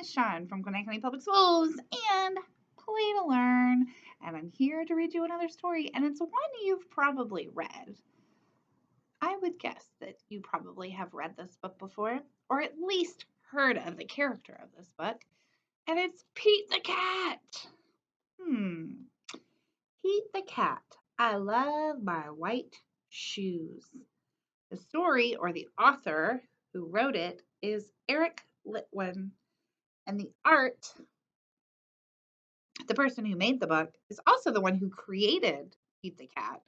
Miss Shawn from Gwinnett County Public Schools and Play to Learn. And I'm here to read you another story, and it's one you've probably read. I would guess that you probably have read this book before, or at least heard of the character of this book, and it's Pete the Cat. Pete the Cat. I love my white shoes. The story, or the author who wrote it, is Eric Litwin. And the art, the person who made the book, is also the one who created Pete the Cat.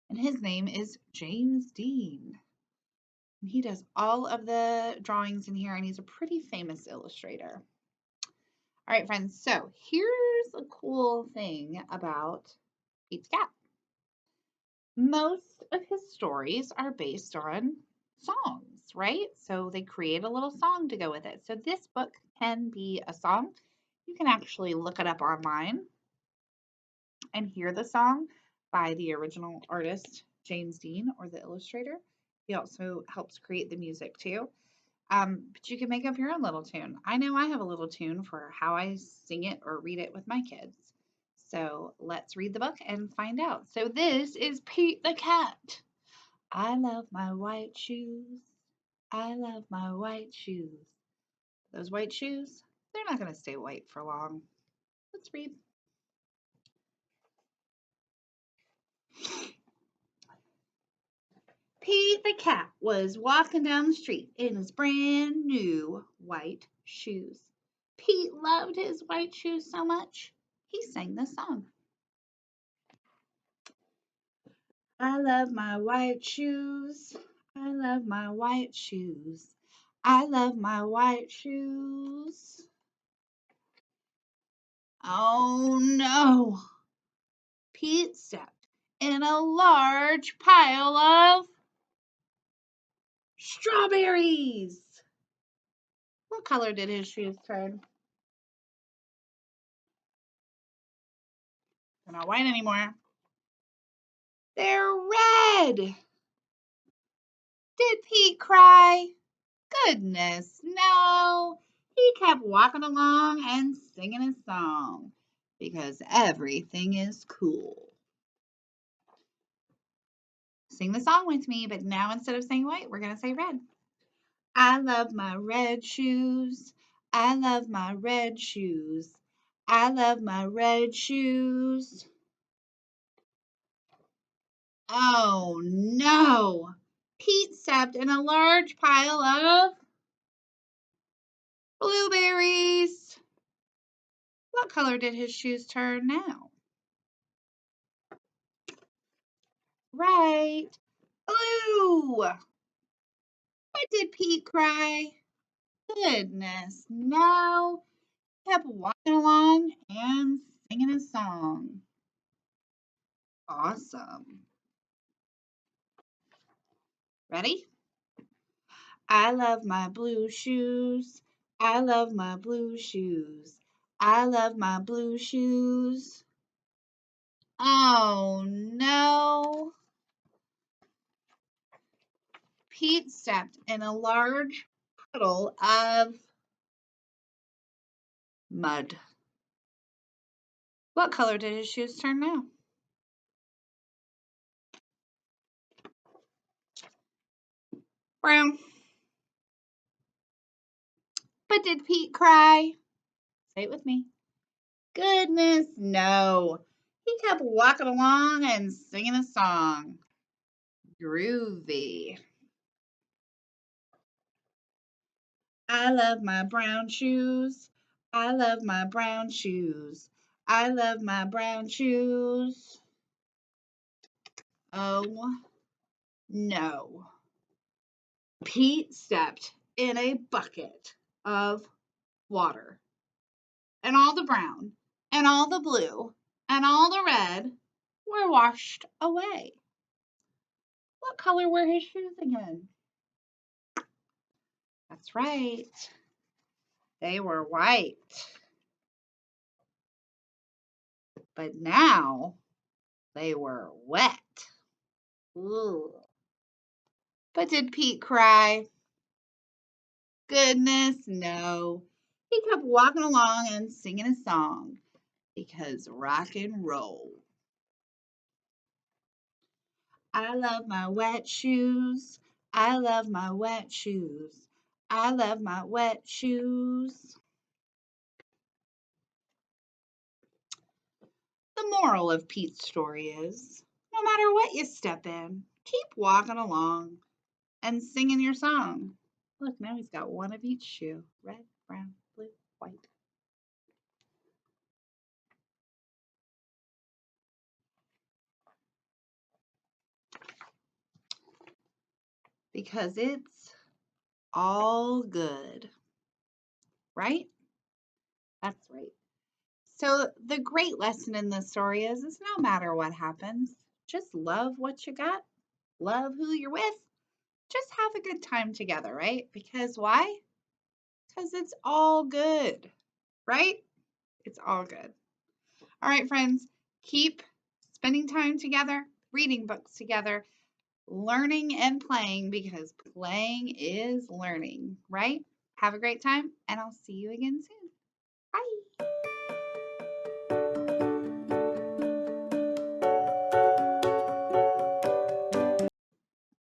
And his name is James Dean. And he does all of the drawings in here, and he's a pretty famous illustrator. All right, friends, so here's a cool thing about Pete's Cat. Most of his stories are based on songs, right? So they create a little song to go with it. So this book can be a song. You can actually look it up online and hear the song by the original artist, James Dean, or the illustrator. He also helps create the music too. But you can make up your own little tune. I know I have a little tune for how I sing it or read it with my kids. So let's read the book and find out. So this is Pete the Cat. I love my white shoes. I love my white shoes. Those white shoes, they're not going to stay white for long. Let's read. Pete the Cat was walking down the street in his brand new white shoes. Pete loved his white shoes so much, he sang this song. I love my white shoes. I love my white shoes. I love my white shoes. Oh no! Pete stepped in a large pile of strawberries. What color did his shoes turn? They're not white anymore. They're red. Did Pete cry? Goodness, no. He kept walking along and singing his song because everything is cool. Sing the song with me, but now instead of saying white, we're going to say red. I love my red shoes. I love my red shoes. I love my red shoes. Oh no! Pete stepped in a large pile of blueberries. What color did his shoes turn now? Right, blue. What did Pete cry? Goodness, no. He kept walking along and singing his song. Awesome. Ready? I love my blue shoes. I love my blue shoes. I love my blue shoes. Oh no. Pete stepped in a large puddle of mud. What color did his shoes turn now? Brown. But did Pete cry? Say it with me. Goodness, no. He kept walking along and singing a song. Groovy. I love my brown shoes. I love my brown shoes. I love my brown shoes. Oh, no. Pete stepped in a bucket of water. And all the brown, and all the blue, and all the red were washed away. What color were his shoes again? That's right. They were white. But now they were wet. Ooh. But did Pete cry? Goodness, no. He kept walking along and singing a song because rock and roll. I love my wet shoes. I love my wet shoes. I love my wet shoes. The moral of Pete's story is no matter what you step in, keep walking along and singing your song. Look, now he's got one of each shoe red, brown, blue, white. Because it's all good, right? That's right. So, the great lesson in this story is no matter what happens, just love what you got, love who you're with, just have a good time together, right? Because why? Because it's all good, right? It's all good. All right, friends, keep spending time together, reading books together, learning and playing because playing is learning, right? Have a great time, and I'll see you again soon. Bye.